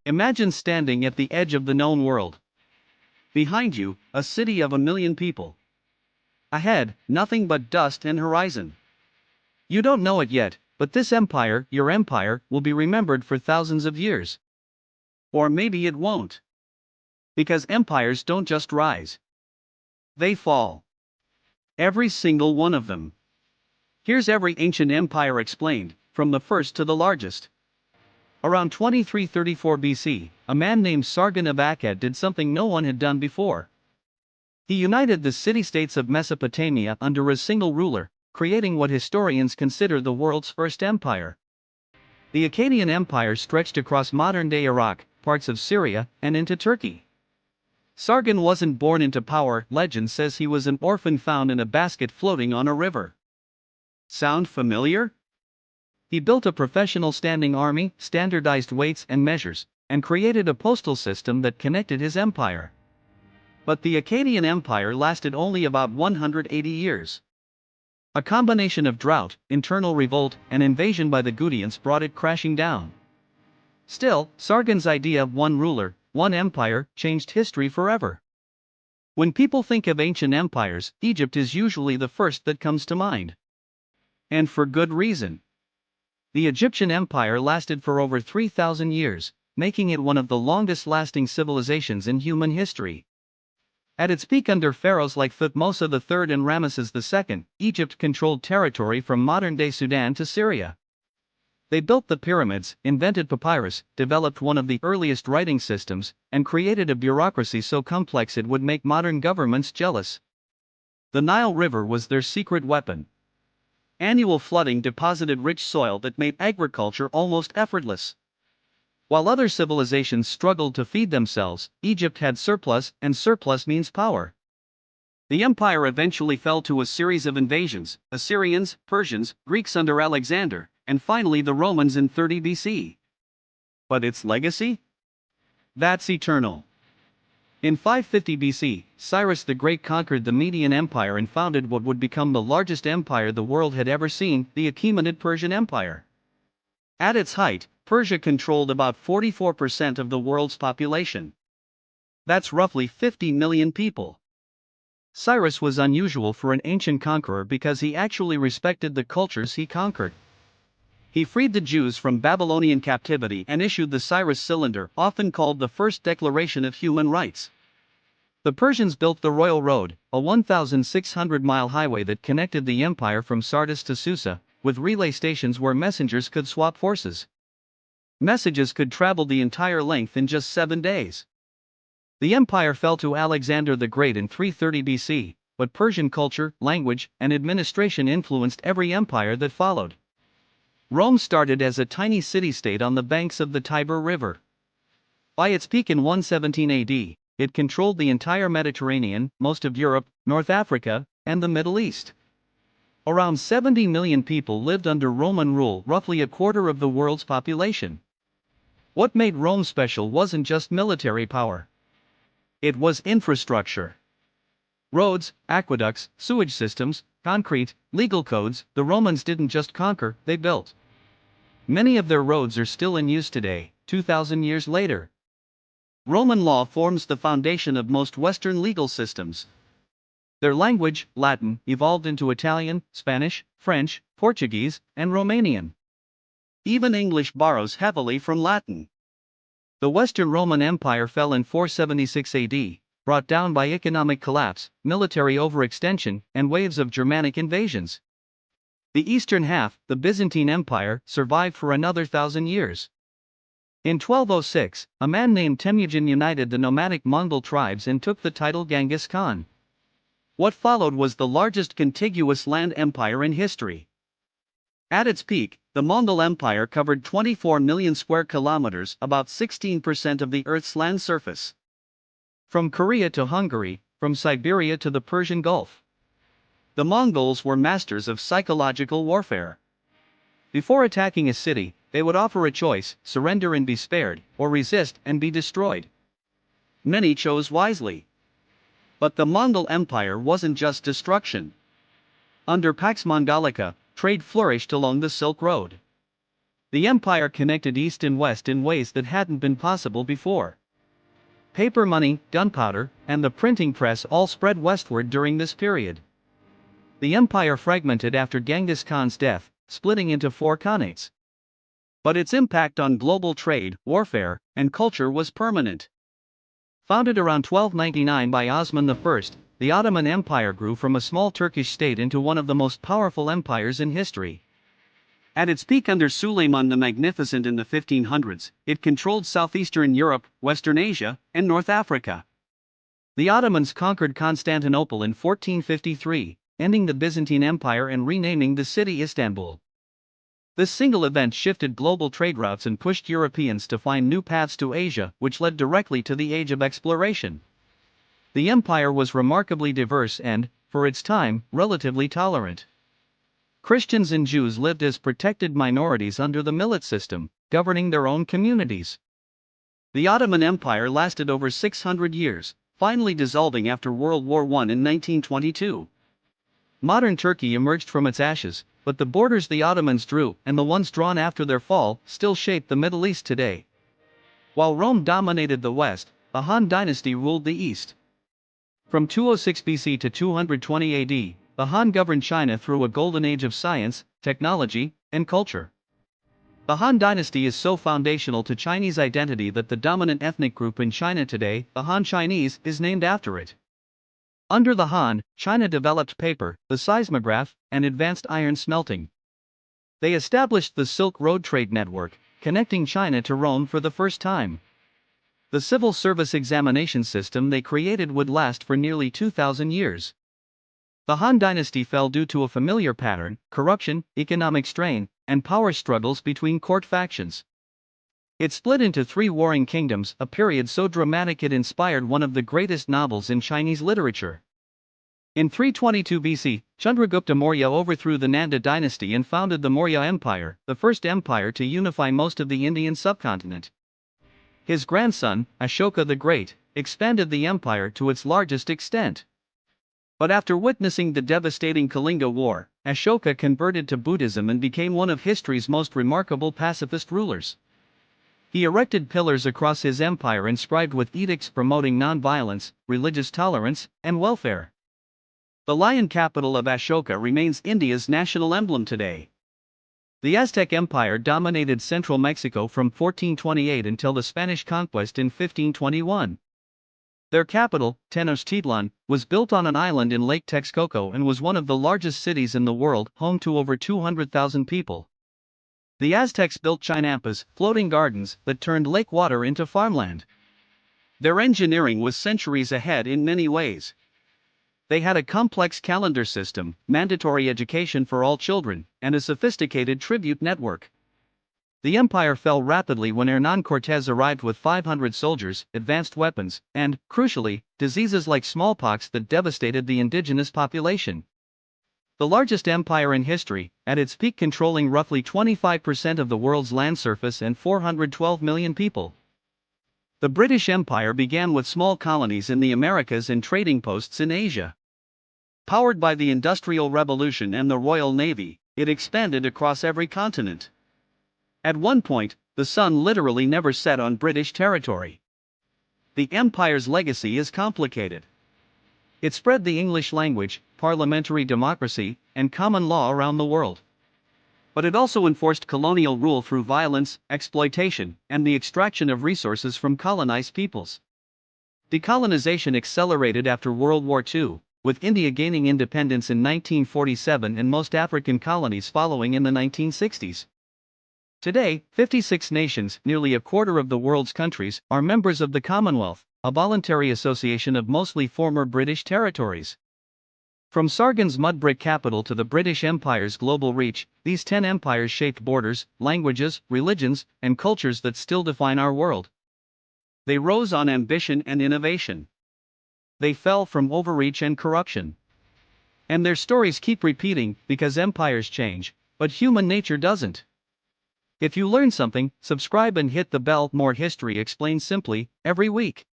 Imagine standing at the edge of the known world. Behind you, a city of 1 million people. Ahead, nothing but dust and horizon. You don't know it yet, but this empire, your empire, will be remembered for thousands of years. Or maybe it won't. Because empires don't just rise. They fall. Every single one of them. Here's every ancient empire explained, from the first to the largest. Around 2334 BC, a man named Sargon of Akkad did something no one had done before. He united the city-states of Mesopotamia under a single ruler, creating what historians consider the world's first empire. The Akkadian Empire stretched across modern-day Iraq, parts of Syria, and into Turkey. Sargon wasn't born into power. Legend says he was an orphan found in a basket floating on a river. Sound familiar? He built a professional standing army, standardized weights and measures, and created a postal system that connected his empire. But the Akkadian Empire lasted only about 180 years. A combination of drought, internal revolt, and invasion by the Gutians brought it crashing down. Still, Sargon's idea of one ruler, one empire, changed history forever. When people think of ancient empires, Egypt is usually the first that comes to mind. And for good reason. The Egyptian Empire lasted for over 3,000 years, making it one of the longest-lasting civilizations in human history. At its peak under pharaohs like Thutmose III and Ramesses II, Egypt controlled territory from modern-day Sudan to Syria. They built the pyramids, invented papyrus, developed one of the earliest writing systems, and created a bureaucracy so complex it would make modern governments jealous. The Nile River was their secret weapon. Annual flooding deposited rich soil that made agriculture almost effortless. While other civilizations struggled to feed themselves, Egypt had surplus, and surplus means power. The empire eventually fell to a series of invasions: Assyrians, Persians, Greeks under Alexander, and finally the Romans in 30 BC. But its legacy? That's eternal. In 550 BC, Cyrus the Great conquered the Median Empire and founded what would become the largest empire the world had ever seen, the Achaemenid Persian Empire. At its height, Persia controlled about 44% of the world's population. That's roughly 50 million people. Cyrus was unusual for an ancient conqueror because he actually respected the cultures he conquered. He freed the Jews from Babylonian captivity and issued the Cyrus Cylinder, often called the First Declaration of Human Rights. The Persians built the Royal Road, a 1,600-mile highway that connected the empire from Sardis to Susa, with relay stations where messengers could swap forces. Messages could travel the entire length in just 7 days. The empire fell to Alexander the Great in 330 BC, but Persian culture, language, and administration influenced every empire that followed. Rome started as a tiny city-state on the banks of the Tiber River. By its peak in 117 AD, it controlled the entire Mediterranean, most of Europe, North Africa, and the Middle East. Around 70 million people lived under Roman rule, roughly a quarter of the world's population. What made Rome special wasn't just military power. It was infrastructure. Roads, aqueducts, sewage systems, concrete, legal codes. The Romans didn't just conquer, they built. Many of their roads are still in use today, 2,000 years later. Roman law forms the foundation of most Western legal systems. Their language, Latin, evolved into Italian, Spanish, French, Portuguese, and Romanian. Even English borrows heavily from Latin. The Western Roman Empire fell in 476 AD, brought down by economic collapse, military overextension, and waves of Germanic invasions. The eastern half, the Byzantine Empire, survived for another 1,000 years. In 1206, a man named Temujin united the nomadic Mongol tribes and took the title Genghis Khan. What followed was the largest contiguous land empire in history. At its peak, the Mongol Empire covered 24 million square kilometers, about 16% of the Earth's land surface. From Korea to Hungary, from Siberia to the Persian Gulf. The Mongols were masters of psychological warfare. Before attacking a city, they would offer a choice: surrender and be spared, or resist and be destroyed. Many chose wisely. But the Mongol Empire wasn't just destruction. Under Pax Mongolica, trade flourished along the Silk Road. The empire connected east and west in ways that hadn't been possible before. Paper money, gunpowder, and the printing press all spread westward during this period. The empire fragmented after Genghis Khan's death, splitting into 4 khanates. But its impact on global trade, warfare, and culture was permanent. Founded around 1299 by Osman I, the Ottoman Empire grew from a small Turkish state into one of the most powerful empires in history. At its peak under Suleiman the Magnificent in the 1500s, it controlled southeastern Europe, Western Asia, and North Africa. The Ottomans conquered Constantinople in 1453, ending the Byzantine Empire and renaming the city Istanbul. This single event shifted global trade routes and pushed Europeans to find new paths to Asia, which led directly to the age of exploration. The empire was remarkably diverse and, for its time, relatively tolerant. Christians and Jews lived as protected minorities under the millet system, governing their own communities. The Ottoman Empire lasted over 600 years, finally dissolving after World War I in 1922. Modern Turkey emerged from its ashes, but the borders the Ottomans drew, and the ones drawn after their fall, still shape the Middle East today. While Rome dominated the West, the Han Dynasty ruled the East. From 206 BC to 220 AD, the Han governed China through a golden age of science, technology, and culture. The Han Dynasty is so foundational to Chinese identity that the dominant ethnic group in China today, the Han Chinese, is named after it. Under the Han, China developed paper, the seismograph, and advanced iron smelting. They established the Silk Road trade network, connecting China to Rome for the first time. The civil service examination system they created would last for nearly 2,000 years. The Han Dynasty fell due to a familiar pattern: corruption, economic strain, and power struggles between court factions. It split into 3 warring kingdoms, a period so dramatic it inspired one of the greatest novels in Chinese literature. In 322 BC, Chandragupta Maurya overthrew the Nanda dynasty and founded the Maurya Empire, the first empire to unify most of the Indian subcontinent. His grandson, Ashoka the Great, expanded the empire to its largest extent. But after witnessing the devastating Kalinga War, Ashoka converted to Buddhism and became one of history's most remarkable pacifist rulers. He erected pillars across his empire inscribed with edicts promoting non-violence, religious tolerance, and welfare. The lion capital of Ashoka remains India's national emblem today. The Aztec Empire dominated central Mexico from 1428 until the Spanish conquest in 1521. Their capital, Tenochtitlan, was built on an island in Lake Texcoco and was one of the largest cities in the world, home to over 200,000 people. The Aztecs built chinampas, floating gardens that turned lake water into farmland. Their engineering was centuries ahead in many ways. They had a complex calendar system, mandatory education for all children, and a sophisticated tribute network. The empire fell rapidly when Hernán Cortés arrived with 500 soldiers, advanced weapons, and, crucially, diseases like smallpox that devastated the indigenous population. The largest empire in history, at its peak controlling roughly 25% of the world's land surface and 412 million people. The British Empire began with small colonies in the Americas and trading posts in Asia. Powered by the Industrial Revolution and the Royal Navy, it expanded across every continent. At one point, the sun literally never set on British territory. The empire's legacy is complicated. It spread the English language, parliamentary democracy, and common law around the world. But it also enforced colonial rule through violence, exploitation, and the extraction of resources from colonized peoples. Decolonization accelerated after World War II, with India gaining independence in 1947 and most African colonies following in the 1960s. Today, 56 nations, nearly a quarter of the world's countries, are members of the Commonwealth, a voluntary association of mostly former British territories. From Sargon's mud-brick capital to the British Empire's global reach, these 10 empires shaped borders, languages, religions, and cultures that still define our world. They rose on ambition and innovation. They fell from overreach and corruption. And their stories keep repeating, because empires change, but human nature doesn't. If you learned something, subscribe and hit the bell. More History Explained Simply, every week.